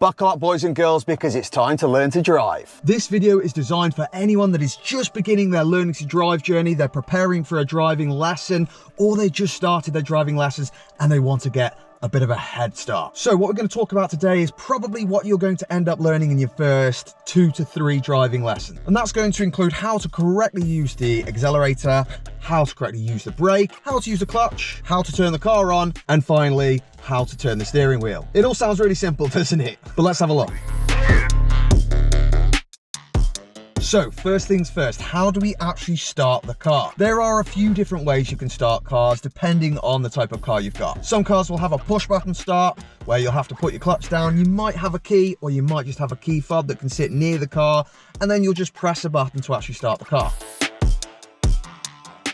Buckle up, boys and girls, because it's time to learn to drive. This video is designed for anyone that is just beginning their learning to drive journey, they're preparing for a driving lesson, or they just started their driving lessons and they want to get a bit of a head start. So what we're going to talk about today is probably what you're going to end up learning in your first 2 to 3 driving lessons. And that's going to include how to correctly use the accelerator, how to correctly use the brake, how to use the clutch, how to turn the car on, and finally, how to turn the steering wheel. It all sounds really simple, doesn't it? But let's have a look. So first things first, how do we actually start the car? There are a few different ways you can start cars depending on the type of car you've got. Some cars will have a push button start where you'll have to put your clutch down. You might have a key, or you might just have a key fob that can sit near the car, and then you'll just press a button to actually start the car.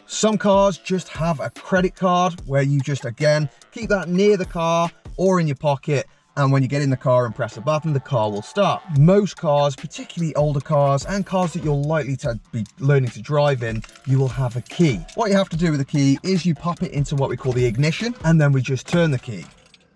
Some cars just have a credit card where you just, again, keep that near the car or in your pocket, and when you get in the car and press a button, the car will start. Most cars, particularly older cars and cars that you're likely to be learning to drive in, you will have a key. What you have to do with the key is you pop it into what we call the ignition, and then we just turn the key.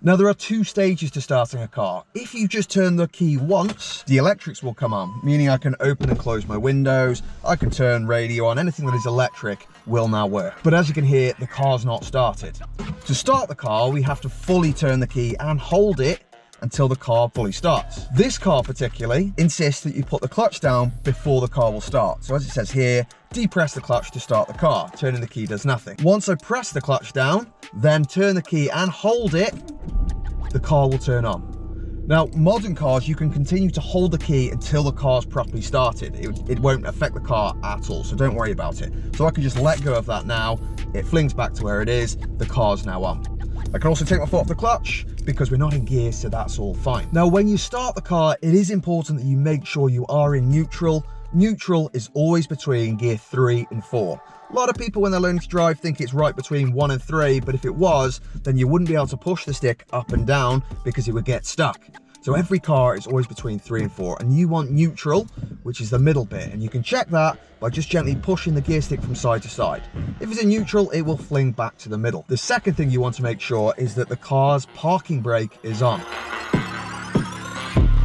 Now, there are 2 stages to starting a car. If you just turn the key once, the electrics will come on, meaning I can open and close my windows, I can turn radio on, anything that is electric will now work. But as you can hear, the car's not started. To start the car, we have to fully turn the key and hold it until the car fully starts. This car particularly insists that you put the clutch down before the car will start. So as it says here, depress the clutch to start the car. Turning the key does nothing. Once I press the clutch down, then turn the key and hold it, the car will turn on. Now, modern cars, you can continue to hold the key until the car's properly started. It won't affect the car at all, so don't worry about it. So I can just let go of that now, it flings back to where it is, the car's now on. I can also take my foot off the clutch because we're not in gear, so that's all fine. Now, when you start the car, it is important that you make sure you are in neutral. Neutral is always between gear 3 and 4. A lot of people, when they're learning to drive, think it's right between 1 and 3, but if it was, then you wouldn't be able to push the stick up and down because it would get stuck. So every car is always between 3 and 4, and you want neutral, which is the middle bit, and you can check that by just gently pushing the gear stick from side to side. If it's in neutral, it will fling back to the middle. The second thing you want to make sure is that the car's parking brake is on.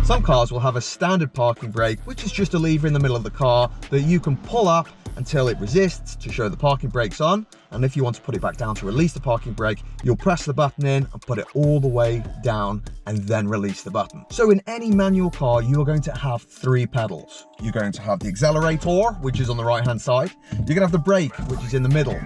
Some cars will have a standard parking brake, which is just a lever in the middle of the car that you can pull up until it resists to show the parking brake's on. And if you want to put it back down to release the parking brake, you'll press the button in and put it all the way down and then release the button. So in any manual car, you are going to have 3 pedals. You're going to have the accelerator, which is on the right-hand side. You're going to have the brake, which is in the middle.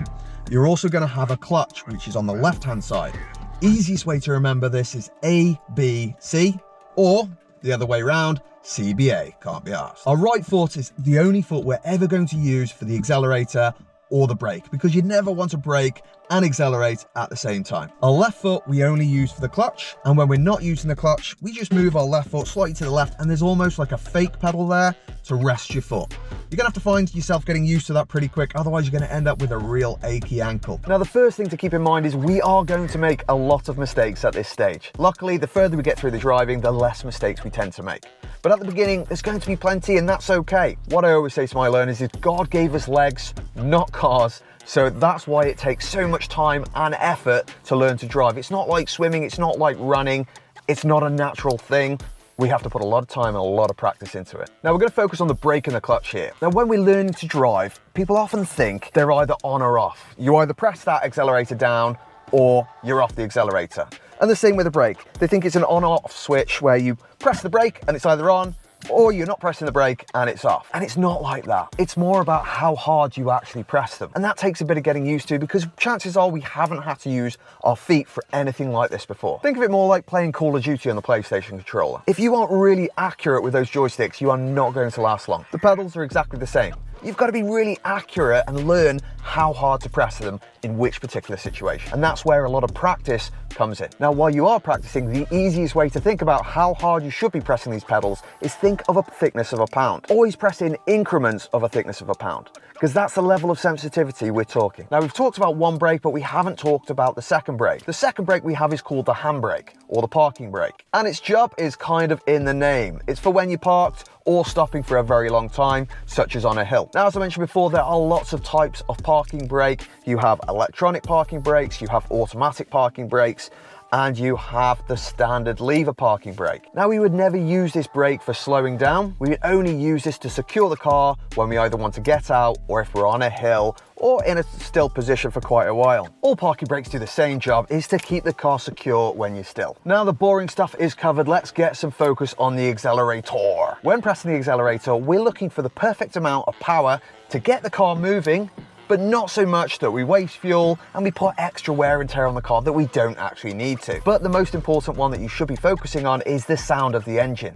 You're also going to have a clutch, which is on the left-hand side. Easiest way to remember this is A, B, C, or the other way around, CBA, can't be asked. Our right foot is the only foot we're ever going to use for the accelerator or the brake, because you never want to brake and accelerate at the same time. Our left foot we only use for the clutch, and when we're not using the clutch, we just move our left foot slightly to the left, and there's almost like a fake pedal there to rest your foot. You're gonna have to find yourself getting used to that pretty quick, otherwise you're gonna end up with a real achy ankle. Now, the first thing to keep in mind is we are going to make a lot of mistakes at this stage. Luckily, the further we get through the driving, the less mistakes we tend to make. But at the beginning, there's going to be plenty, and that's okay. What I always say to my learners is God gave us legs, not cars. So that's why it takes so much time and effort to learn to drive. It's not like swimming, it's not like running, it's not a natural thing. We have to put a lot of time and a lot of practice into it. Now, we're going to focus on the brake and the clutch here. Now, when we're learning to drive, people often think they're either on or off. You either press that accelerator down or you're off the accelerator. And the same with the brake. They think it's an on-off switch where you press the brake and it's either on, or you're not pressing the brake and it's off. And it's not like that. It's more about how hard you actually press them. And that takes a bit of getting used to, because chances are we haven't had to use our feet for anything like this before. Think of it more like playing Call of Duty on the PlayStation controller. If you aren't really accurate with those joysticks, you are not going to last long. The pedals are exactly the same. You've got to be really accurate and learn how hard to press them in which particular situation. And that's where a lot of practice comes in. Now, while you are practicing, the easiest way to think about how hard you should be pressing these pedals is think of a thickness of a pound. Always press in increments of a thickness of a pound, because that's the level of sensitivity we're talking. Now, we've talked about one brake, but we haven't talked about the second brake. The second brake we have is called the handbrake, or the parking brake. And its job is kind of in the name. It's for when you're parked or stopping for a very long time, such as on a hill. Now, as I mentioned before, there are lots of types of parking brake. You have electronic parking brakes, you have automatic parking brakes, and you have the standard lever parking brake. Now, we would never use this brake for slowing down. We would only use this to secure the car when we either want to get out or if we're on a hill or in a still position for quite a while. All parking brakes do the same job, is to keep the car secure when you're still. Now the boring stuff is covered, let's get some focus on the accelerator. When pressing the accelerator, we're looking for the perfect amount of power to get the car moving, but not so much that we waste fuel and we put extra wear and tear on the car that we don't actually need to. But the most important one that you should be focusing on is the sound of the engine.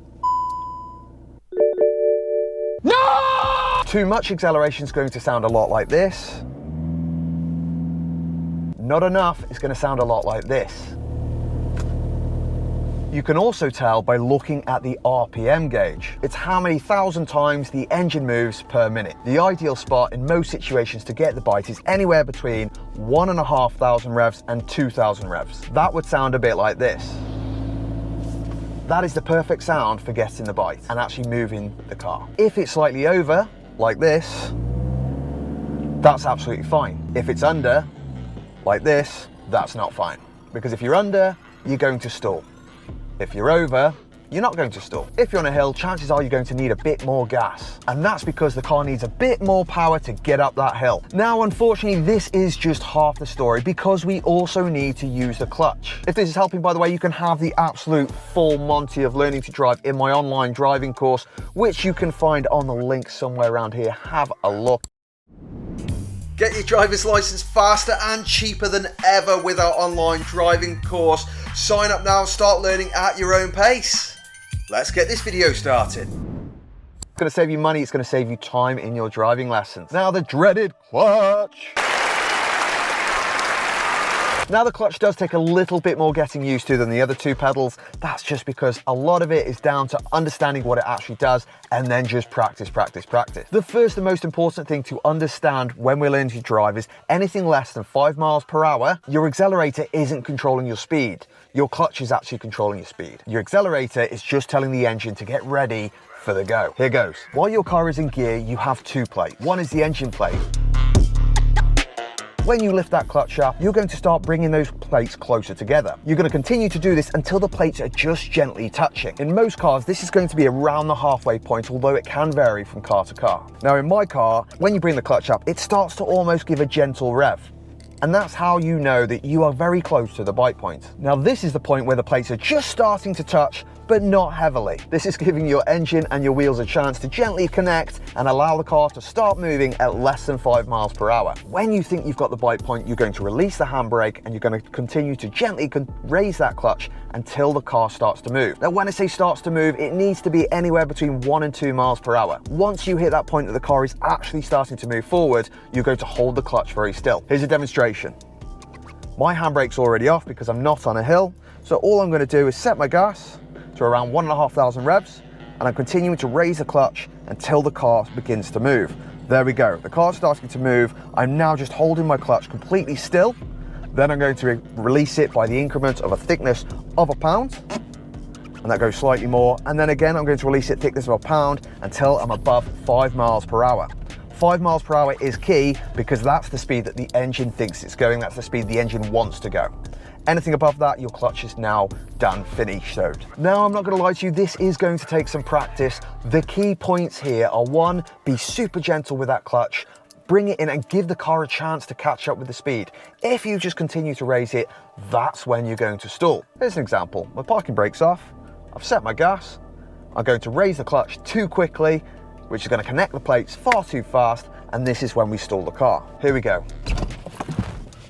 No! Too much acceleration is going to sound a lot like this. Not enough is going to sound a lot like this. You can also tell by looking at the RPM gauge. It's how many thousand times the engine moves per minute. The ideal spot in most situations to get the bite is anywhere between 1,500 revs and 2,000 revs. That would sound a bit like this. That is the perfect sound for getting the bite and actually moving the car. If it's slightly over, like this, that's absolutely fine. If it's under, like this, that's not fine. Because if you're under, you're going to stall. If you're over, you're not going to stall. If you're on a hill, chances are you're going to need a bit more gas. And that's because the car needs a bit more power to get up that hill. Now, unfortunately, this is just half the story because we also need to use the clutch. If this is helping, by the way, you can have the absolute full Monty of learning to drive in my online driving course, which you can find on the link somewhere around here. Have a look. Get your driver's license faster and cheaper than ever with our online driving course. Sign up now and start learning at your own pace. Let's get this video started. It's going to save you money, it's going to save you time in your driving lessons. Now the dreaded clutch. Now the clutch does take a little bit more getting used to than the other two pedals. That's just because a lot of it is down to understanding what it actually does and then just practice, practice, practice. The first and most important thing to understand when we're learning to drive is anything less than 5 miles per hour, your accelerator isn't controlling your speed. Your clutch is actually controlling your speed. Your accelerator is just telling the engine to get ready for the go. Here goes. While your car is in gear, you have 2 plates. One is the engine plate. When you lift that clutch up, you're going to start bringing those plates closer together. You're going to continue to do this until the plates are just gently touching. In most cars, this is going to be around the halfway point, although it can vary from car to car. Now in my car, when you bring the clutch up, it starts to almost give a gentle rev. And that's how you know that you are very close to the bite point. Now this is the point where the plates are just starting to touch, but not heavily. This is giving your engine and your wheels a chance to gently connect and allow the car to start moving at less than 5 miles per hour. When you think you've got the bite point, you're going to release the handbrake and you're going to continue to gently raise that clutch until the car starts to move. Now when I say starts to move, it needs to be anywhere between 1 and 2 miles per hour. Once you hit that point that the car is actually starting to move forward, you're going to hold the clutch very still. Here's a demonstration. My handbrake's already off because I'm not on a hill. So all I'm going to do is set my gas to around 1,500 revs, and I'm continuing to raise the clutch until the car begins to move. There we go, the car's starting to move. I'm now just holding my clutch completely still. Then I'm going to release it by the increment of a thickness of a pound, and that goes slightly more. And then again, I'm going to release it thickness of a pound until I'm above 5 miles per hour. 5 miles per hour is key because that's the speed that the engine thinks it's going. That's the speed the engine wants to go. Anything above that, your clutch is now done, finished. Now, I'm not going to lie to you, this is going to take some practice. The key points here are 1, be super gentle with that clutch, bring it in and give the car a chance to catch up with the speed. If you just continue to raise it, that's when you're going to stall. Here's an example. My parking brake's off, I've set my gas, I'm going to raise the clutch too quickly, which is going to connect the plates far too fast, and this is when we stall the car. Here we go.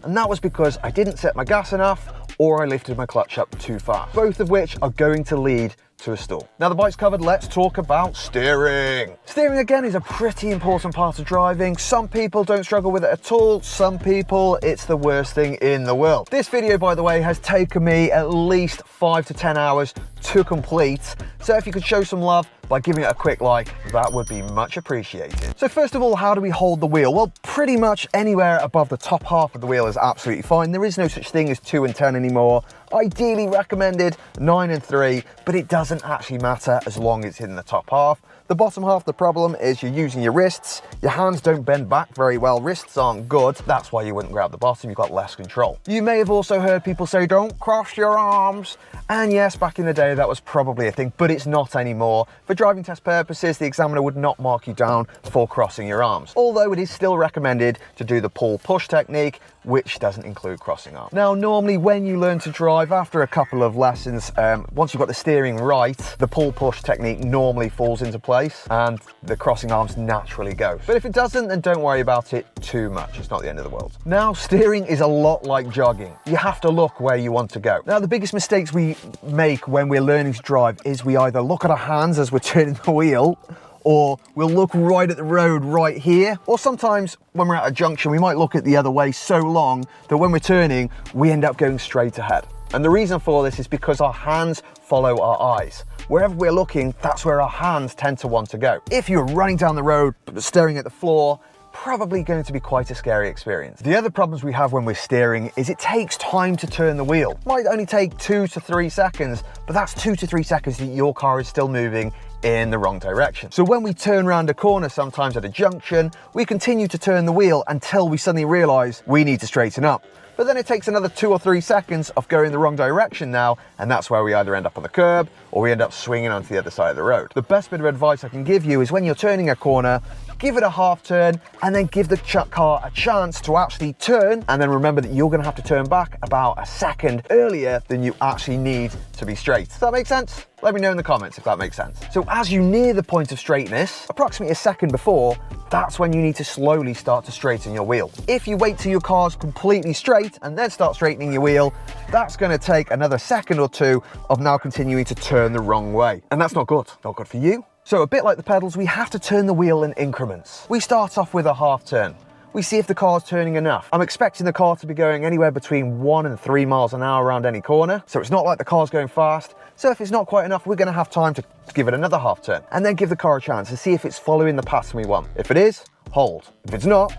And that was because I didn't set my gas enough or I lifted my clutch up too far, both of which are going to lead to a stall. Now the bike's covered, let's talk about steering. Steering again is a pretty important part of driving. Some people don't struggle with it at all. Some people, it's the worst thing in the world. This video, by the way, has taken me at least 5 to 10 hours to complete. So if you could show some love by giving it a quick like, that would be much appreciated. So first of all, how do we hold the wheel? Well, pretty much anywhere above the top half of the wheel is absolutely fine. There is no such thing as 2 and 10 anymore. Ideally recommended 9 and 3, but it doesn't actually matter as long as it's in the top half. The bottom half, the problem is you're using your wrists. Your hands don't bend back very well. Wrists aren't good. That's why you wouldn't grab the bottom. You've got less control. You may have also heard people say, don't cross your arms. And yes, back in the day, that was probably a thing, but it's not anymore. For driving test purposes, the examiner would not mark you down for crossing your arms. Although it is still recommended to do the pull-push technique, which doesn't include crossing arms. Now, normally when you learn to drive, after a couple of lessons, once you've got the steering right, the pull-push technique normally falls into place and the crossing arms naturally go. But if it doesn't, then don't worry about it too much. It's not the end of the world. Now, steering is a lot like jogging. You have to look where you want to go. Now, the biggest mistakes we make when we're learning to drive is we either look at our hands as we're turning the wheel, or we'll look right at the road right here, or sometimes when we're at a junction we might look at the other way so long that when we're turning we end up going straight ahead. And the reason for this is because our hands follow our eyes. Wherever we're looking, that's where our hands tend to want to go. If you're running down the road staring at the floor, probably going to be quite a scary experience. The other problems we have when we're steering is it takes time to turn the wheel. It might only take 2 to 3 seconds, but that's 2 to 3 seconds that your car is still moving in the wrong direction. So when we turn around a corner, sometimes at a junction, we continue to turn the wheel until we suddenly realize we need to straighten up. But then it takes another 2 or 3 seconds of going the wrong direction now, and that's where we either end up on the curb or we end up swinging onto the other side of the road. The best bit of advice I can give you is when you're turning a corner, give it a half turn and then give the car a chance to actually turn, and then remember that you're going to have to turn back about a second earlier than you actually need to be straight. Does that make sense? Let me know in the comments if that makes sense. So as you near the point of straightness, approximately a second before, that's when you need to slowly start to straighten your wheel. If you wait till your car's completely straight and then start straightening your wheel, that's going to take another second or two of now continuing to turn the wrong way. And that's not good. Not good for you. So a bit like the pedals, we have to turn the wheel in increments. We start off with a half turn. We see if the car's turning enough. I'm expecting the car to be going anywhere between 1 and 3 miles an hour around any corner. So it's not like the car's going fast. So if it's not quite enough, we're going to have time to give it another half turn and then give the car a chance to see if it's following the pattern we want. If it is, hold. If it's not,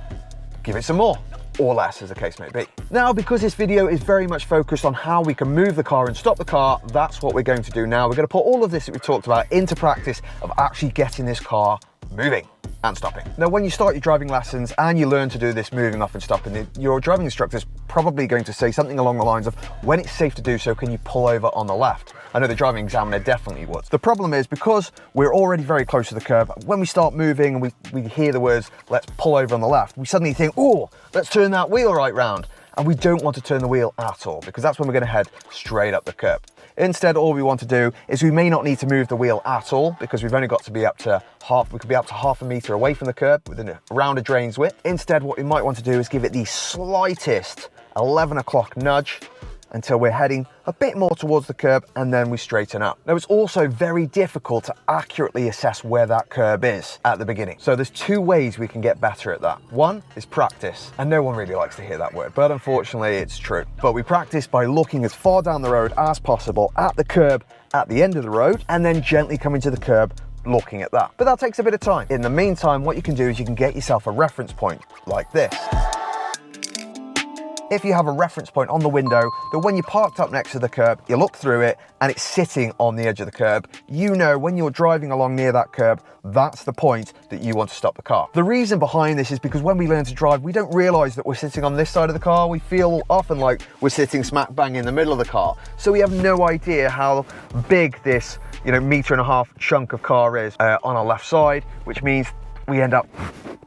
give it some more, or less as the case may be. Now, because this video is very much focused on how we can move the car and stop the car, that's what we're going to do now. We're going to put all of this that we've talked about into practice of actually getting this car moving and stopping. Now, when you start your driving lessons and you learn to do this moving off and stopping, your driving instructor is probably going to say something along the lines of, when it's safe to do so, can you pull over on the left? I know the driving examiner definitely would. The problem is, because we're already very close to the curb, when we start moving and we hear the words, let's pull over on the left, we suddenly think, oh, let's turn that wheel right round. And we don't want to turn the wheel at all, because that's when we're going to head straight up the curb. Instead, all we want to do is we may not need to move the wheel at all, because we've only got to be up to we could be up to half a meter away from the curb within around a drain's width. Instead, what we might want to do is give it the slightest 11 o'clock nudge until we're heading a bit more towards the curb, and then we straighten up. Now, it's also very difficult to accurately assess where that curb is at the beginning. So there's 2 ways we can get better at that. One is practice, and no one really likes to hear that word, but unfortunately it's true. But we practice by looking as far down the road as possible at the curb at the end of the road, and then gently coming to the curb looking at that. But that takes a bit of time. In the meantime, what you can do is you can get yourself a reference point like this. If you have a reference point on the window that when you're parked up next to the curb, you look through it and it's sitting on the edge of the curb, you know when you're driving along near that curb, that's the point that you want to stop the car. The reason behind this is because when we learn to drive, we don't realize that we're sitting on this side of the car. We feel often like we're sitting smack bang in the middle of the car. So we have no idea how big this, 1.5 meter chunk of car is on our left side, which means we end up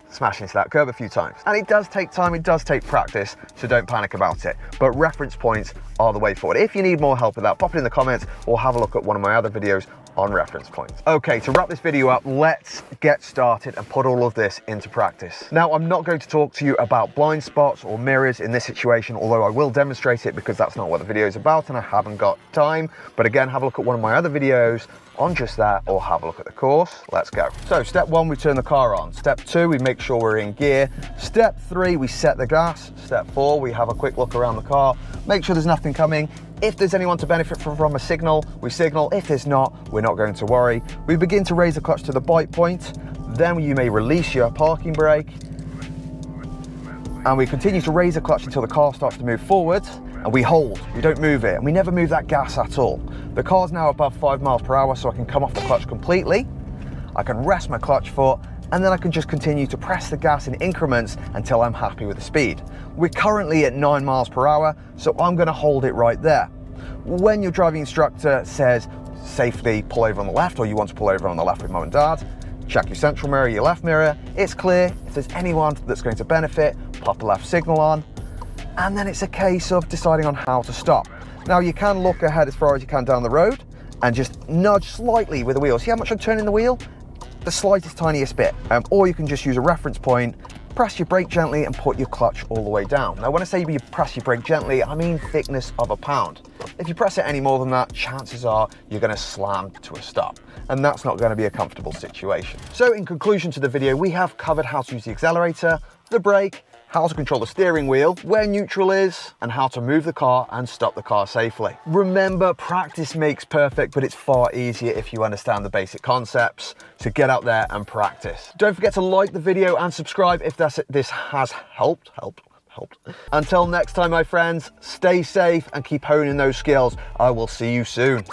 smashing into that curb a few times. And it does take time, it does take practice, so don't panic about it. But reference points are the way forward. If you need more help with that, pop it in the comments or have a look at one of my other videos on reference points. Okay, to wrap this video up, let's get started and put all of this into practice. Now, I'm not going to talk to you about blind spots or mirrors in this situation, although I will demonstrate it because that's not what the video is about and I haven't got time. But again, have a look at one of my other videos on just that, or have a look at the course. Let's go. So step 1, we turn the car on. Step 2, we make sure we're in gear. Step 3, we set the gas. Step 4, we have a quick look around the car, make sure there's nothing coming. If there's anyone to benefit from a signal, we signal. If there's not, we're not going to worry. We begin to raise the clutch to the bite point. Then you may release your parking brake. And we continue to raise the clutch until the car starts to move forward. and we hold, we don't move it, and we never move that gas at all. The car's now above 5 miles per hour, so I can come off the clutch completely. I can rest my clutch foot, and then I can just continue to press the gas in increments until I'm happy with the speed. We're currently at 9 miles per hour, so I'm gonna hold it right there. When your driving instructor says, safely pull over on the left, or you want to pull over on the left with mum and dad, check your central mirror, your left mirror, it's clear. If there's anyone that's going to benefit, pop a left signal on, and then it's a case of deciding on how to stop. Now you can look ahead as far as you can down the road and just nudge slightly with the wheel. See how much I'm turning the wheel? The slightest, tiniest bit. Or you can just use a reference point, press your brake gently and put your clutch all the way down. Now when I say you press your brake gently, I mean thickness of a pound. If you press it any more than that, chances are you're gonna slam to a stop. And that's not gonna be a comfortable situation. So in conclusion to the video, we have covered how to use the accelerator, the brake, how to control the steering wheel, where neutral is, and how to move the car and stop the car safely. Remember, practice makes perfect, but it's far easier if you understand the basic concepts. So get out there and practice. Don't forget to like the video and subscribe if this has helped. Until next time, my friends, stay safe and keep honing those skills. I will see you soon.